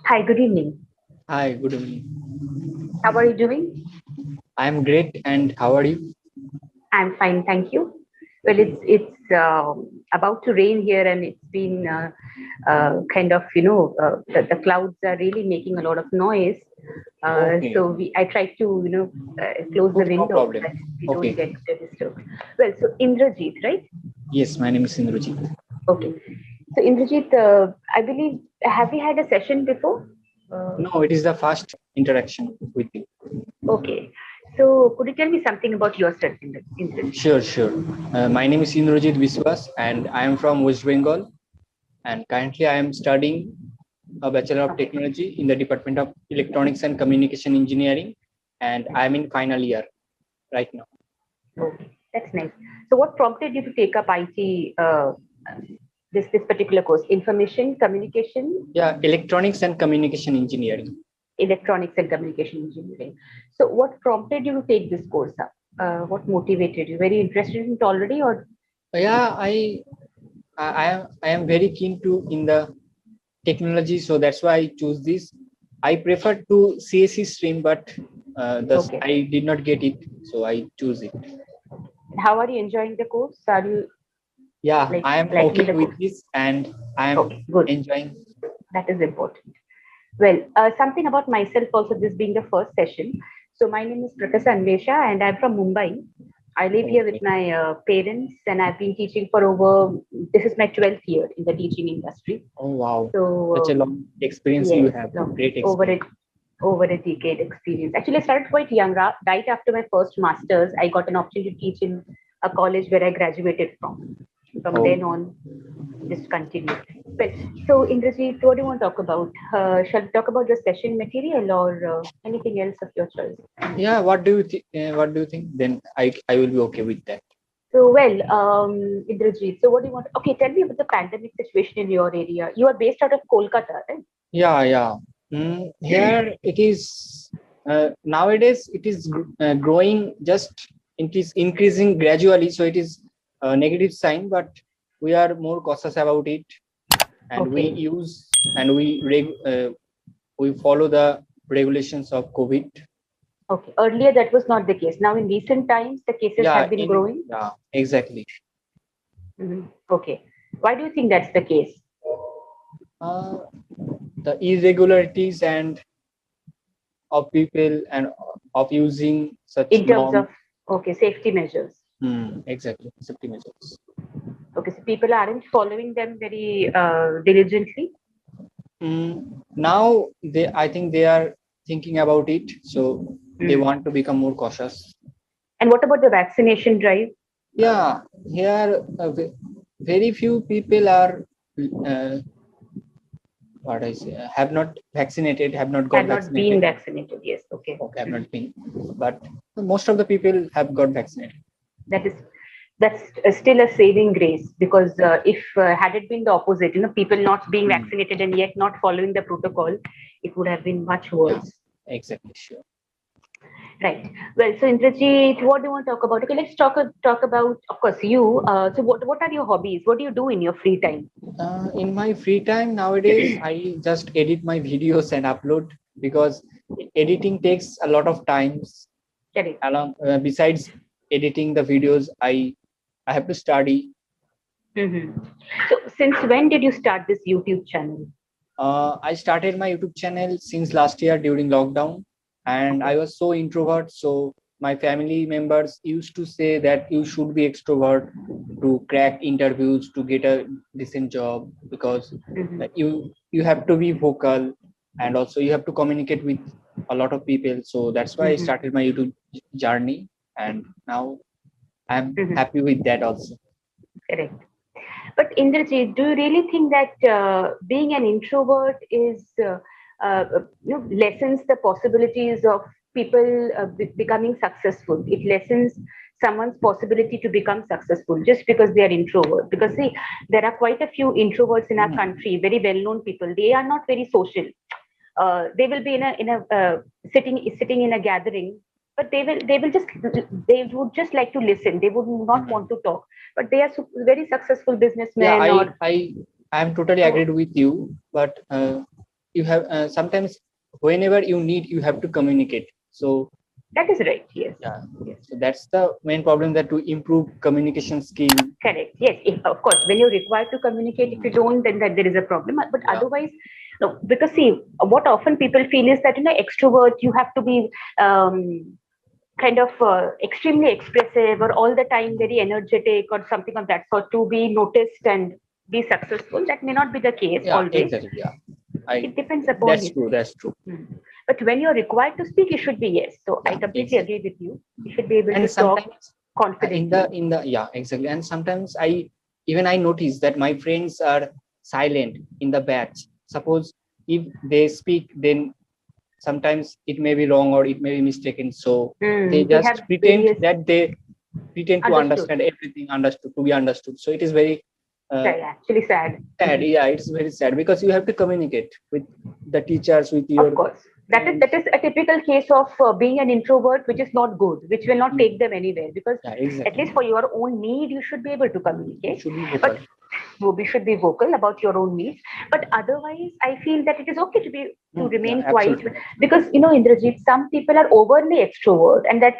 Hi, good evening. Hi, good evening. How are you doing? I'm great, and how are you? I'm fine, thank you. Well, it's about to rain here, and it's been kind of the clouds are really making a lot of noise. Okay, So I try to close the okay, no window so problem. that we don't Okay, get disturbed. Well, so Indrajit, right? yes, my name is Indrajit. Okay. So Indrajit, I believe have we had a session before? Uh, No, it is the first interaction with you. okay. So could you tell me something about yourself, Indrajit? Sure. My name is Indrajit Biswas, and I am from West Bengal. And currently, I am studying a Bachelor of Okay. Technology in the Department of Electronics and Communication Engineering, and I am in final year right now. Okay, that's nice. So, what prompted you to take up IT, this particular course, information communication, Yeah, Electronics and Communication Engineering. electronics and communication engineering? So, what prompted you to take this course up? What motivated you? Very interested in it already, or Yeah, I am very keen to in the technology, so that's why I choose this. I prefer to CSE stream, but thus okay? I did not get it, so I choose it. And how are you enjoying the course? Are you Yeah, like I am liking okay the with course? this, and I am Okay, good. enjoying. That is important. Well, something about myself also, this being the first session. So, my name is Prakasa Anvesha, and I'm from Mumbai. I live here with Okay. my parents, and I've been teaching for over, this is my 12th year in the teaching industry. Oh wow, So, such a long experience you yes, have. no, Great over experience. it. Over a decade experience. Actually, I started quite young. Right after my first master's, I got an opportunity to teach in a college where I graduated from. From Oh then on, just continued. Well, so Indrajit, what do you want to talk about? Shall we talk about the session material or anything else of your choice? yeah. What do you think? Then I will be okay with that. So, well, Indrajit, so what do you want? Okay, tell me about the pandemic situation in your area. You are based out of Kolkata, right? Yeah. Here it is. Nowadays it is growing. Just it is increasing gradually. So it is a negative sign, but we are more cautious about it, and we Okay. use and we follow the regulations of COVID. Okay. Earlier, that was not the case. Now, in recent times, the cases have been growing. Yeah, exactly. Okay. Why do you think that's the case? Uh, the irregularities and of people and of using such In terms norm. of, okay, safety measures. Exactly, safety measures. Okay, so people aren't following them very diligently. Now I think they are thinking about it, so they Mm. want to become more cautious. And what about the vaccination drive? Yeah, here very few people are uh, what I say have not vaccinated, have not got Have not been vaccinated. vaccinated. Yes. Okay. Okay, have not been, but most of the people have got vaccinated. That is that's still a saving grace because if had it been the opposite, people not being Hmm. vaccinated and yet not following the protocol, it would have been much Yeah, worse. exactly, sure. Right. Well, so Indrajit, what do you want to talk about? Okay, let's talk about, of course, you. So, what are your hobbies? What do you do in your free time? In my free time nowadays, I just edit my videos and upload because editing takes a lot of times. Correct. Along besides editing the videos, I have to study. So, since when did you start this YouTube channel? I started my YouTube channel since last year during lockdown, and I Okay. was so introvert. So my family members used to say that you should be extrovert to crack interviews to get a decent job because you have to be vocal and also you have to communicate with a lot of people. So that's why I started my YouTube journey, and now I'm happy with that also. Correct. But Indrajit, do you really think that being an introvert is lessens the possibilities of people becoming successful? It lessens someone's possibility to become successful just because they are introvert. Because see, there are quite a few introverts in our country, very well-known people. They are not very social. They will be in a sitting in a gathering, but they will just they would just like to listen. They would not want to talk, but they are very successful Yeah, businessmen i or i i am totally so. agreed with you, but you have sometimes whenever you need, you have to communicate. So that is right. Yes. yeah. Yes. So that's the main problem, that to improve communication skill. Correct. Yes. Of course, when you're required to communicate, if you don't, then that there is a problem. But Yeah. otherwise, no, because see, what often people feel is that extrovert, you have to be kind of extremely expressive or all the time very energetic or something of that sort to be noticed and be successful. That may not be the case always. Exactly. Yeah. It depends upon that's you. true. That's true. But when you're required to speak, you should be yes. So I completely agree with you. You should be able to talk confidently. In the yeah, exactly. And sometimes I notice that my friends are silent in the batch. Suppose if they speak, then sometimes it may be wrong or it may be mistaken. So they just pretend that they pretend to understand everything, to be understood. So it is very actually sad. Yeah, it's very sad because you have to communicate with the teachers, with your. Of course. That is a typical case of being an introvert, which is not good, which will not take them anywhere. Because at least for your own need, you should be able to communicate. But we should be vocal about your own needs. But otherwise, I feel that it is okay to remain quiet. Because Indrajit, some people are overly extrovert, and that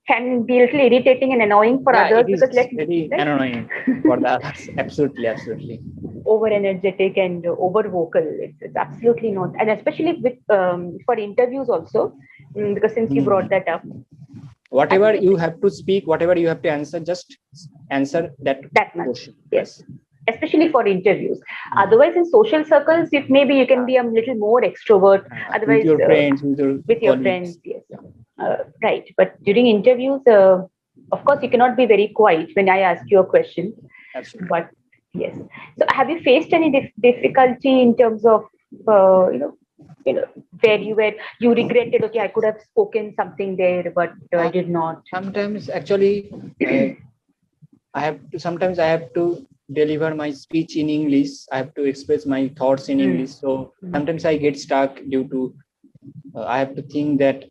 can be a little irritating and annoying for others. It is very annoying for the others. Absolutely. Over energetic and over vocal. It's absolutely not, and especially with for interviews also, because since you brought that up, whatever you have to speak, whatever you have to answer, just answer that much. Question. Yes. Especially for interviews. Otherwise, in social circles, if maybe you can be a little more extrovert. Otherwise, with your friends, with your friends, yes. Right. But during interviews, of course, you cannot be very quiet when I ask you a question. Absolutely. But yes. So, have you faced any difficulty in terms of where you regretted? Okay, I could have spoken something there, but I did not. Sometimes, actually, Sometimes I have to deliver my speech in English. I have to express my thoughts in English. So sometimes I get stuck due to I have to think that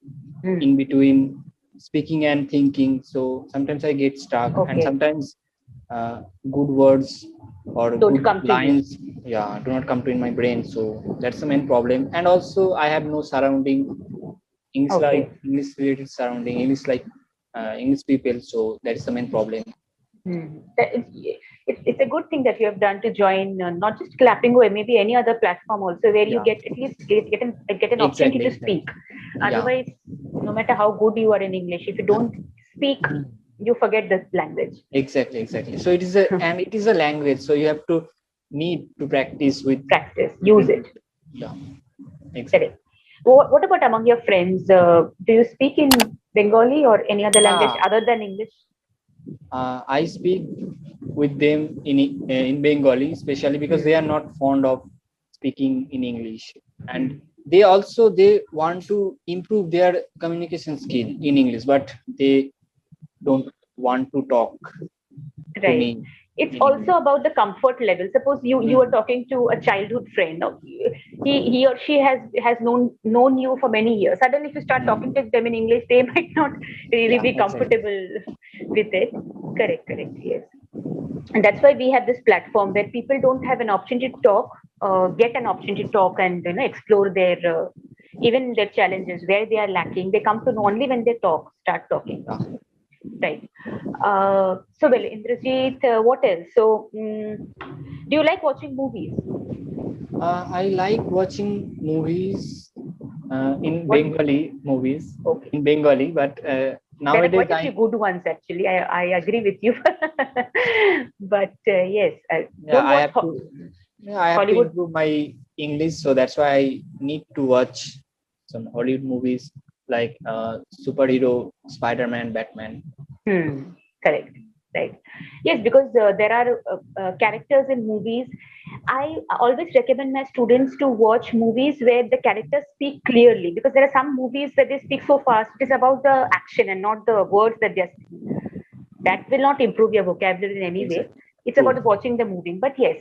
in between speaking and thinking. So sometimes I get stuck, and sometimes good words or good lines do not come to in my brain. So that's the main problem. And also I have no surrounding English related surrounding, English people. So that is the main problem. It's a good thing that you have done to join not just Clapingo, maybe any other platform also where you get at least get an opportunity to speak. Otherwise, no matter how good you are in English, if you don't speak, you forget the language. Exactly. So it is a language. So you have to need to practice, use it. Yeah, exactly. Correct. What about among your friends? Do you speak in Bengali or any other language other than English? I speak with them in Bengali, especially because they are not fond of speaking in English, and they want to improve their communication skill in English, but they don't want to talk to me. It's also about the comfort level. Suppose you are talking to a childhood friend. He or she has known you for many years. Suddenly, if you start talking to them in English, they might not really be comfortable with it. Correct. Yes. And that's why we have this platform where people don't have an opportunity to talk, get an opportunity to talk and explore their even their challenges, where they are lacking. They come to know only when they start talking. Right. So, well, Indrajit, what else? So, do you like watching movies? I like watching movies in Bengali movies. In Bengali, but nowadays there are quite a few good ones actually. I agree with you. But yes, I have to improve my English, so that's why I need to watch some Hollywood movies like superhero, Spider-Man, Batman. Correct. Right. Yes, because there are characters in movies. I always recommend my students to watch movies where the characters speak clearly, because there are some movies where they speak so fast. It is about the action and not the words that they're speaking. That will not improve your vocabulary in any way. It's about watching the movie. But yes,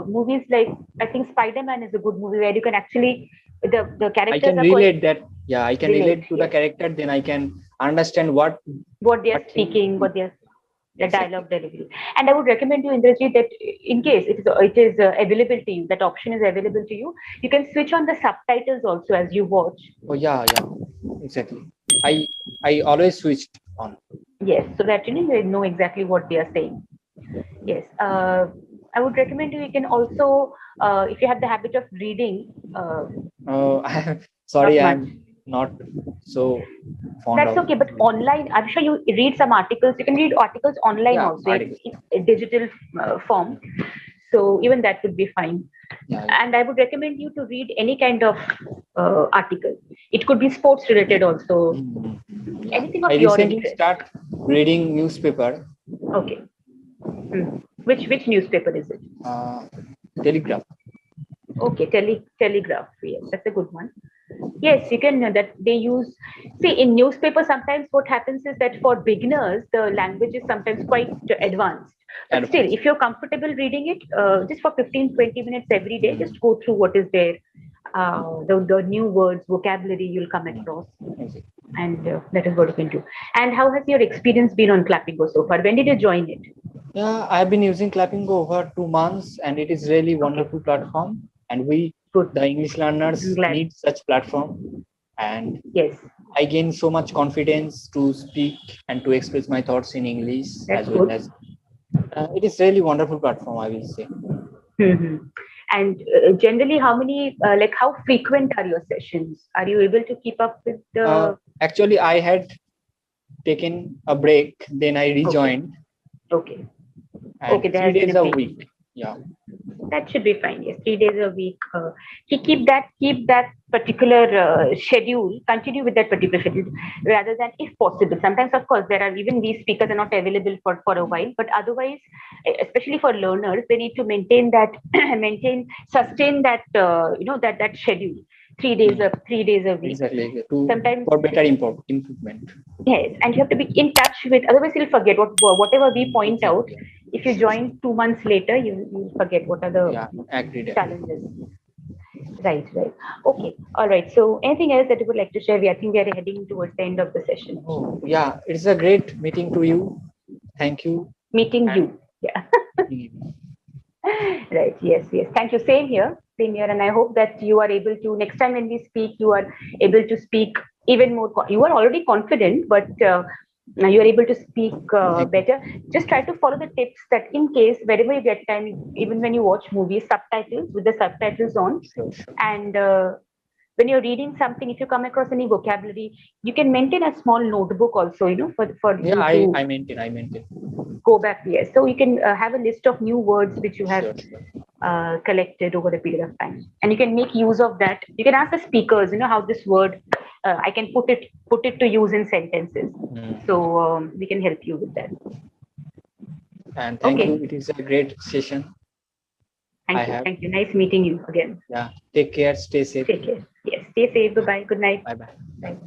movies like, I think Spider-Man is a good movie where you can actually, the characters I can relate that. Yeah, I can relate to the character. Then I can understand what they are speaking, what they are. The dialogue delivery. And I would recommend you, Indrajit, that in case it is available to you, that option is available to you, you can switch on the subtitles also as you watch. Oh yeah, exactly. I always switched on. Yes, so that you know exactly what they are saying. Yes, I would recommend you. You can also, if you have the habit of reading, Sorry, not much. I'm not so fond That's of. okay, but online, I'm sure you read some articles. You can read articles online Yeah, also articles. in a digital form. So even that would be fine. Yeah. And I would recommend you to read any kind of article. It could be sports related also, Yeah. anything of I your recently interest. start reading newspaper. Okay. Which newspaper is it? Telegraph. Okay, Telegraph. Yes, that's a good one. Yes, you can that they use. See, in newspaper, sometimes what happens is that for beginners, the language is sometimes quite advanced. But still, if you're comfortable reading it, just for 15-20 minutes every day, just go through what is there, the new words, vocabulary you'll come across, and that is what you can do. And how has your experience been on Clapingo so far? When did you join it? Yeah, I've been using Clapingo over 2 months, and it is really wonderful platform. And we, the English learners, need such platform. And yes, I gain so much confidence to speak and to express my thoughts in English. That's as well good. as it is really wonderful platform, I will say. And generally, how many, how frequent are your sessions? Are you able to keep up with the? Actually, I had taken a break, then I rejoined. Okay. And Okay, there 3 has been days a week. Yeah. That should be fine. Yes, 3 days a week. Keep that particular schedule. Continue with that particular schedule, rather than, if possible. Sometimes, of course, there are even these speakers are not available for a while. But otherwise, especially for learners, they need to maintain that, sustain that, that schedule. 3 days a week. Exactly. Sometimes for better improvement. Yes, and you have to be in touch with. Otherwise, you'll forget whatever we point out. If you join 2 months later, you'll forget what are the challenges. Right. Okay. All right. So, anything else that you would like to share? I think we are heading towards the end of the session. Oh, yeah. It's a great meeting to you. Thank you. Meeting you. Yeah. Right. Yes. Thank you. Same here. And I hope that you are able to, next time when we speak, you are able to speak even more. You are already confident, but now you are able to speak better. Just try to follow the tips that in case, wherever you get time, even when you watch movies, subtitles, with the subtitles on. Sure. And when you're reading something, if you come across any vocabulary, you can maintain a small notebook also, for yeah, I maintain. Go back. Yes. So you can have a list of new words which you have collected over a period of time, and you can make use of that. You can ask the speakers, how this word I can put it to use in sentences. So we can help you with that. And thank you. It is a great session. Thank you. Nice meeting you again. Yeah. Take care. Stay safe. Take care. Yes. Stay safe. Bye-bye. Good night. Bye-bye.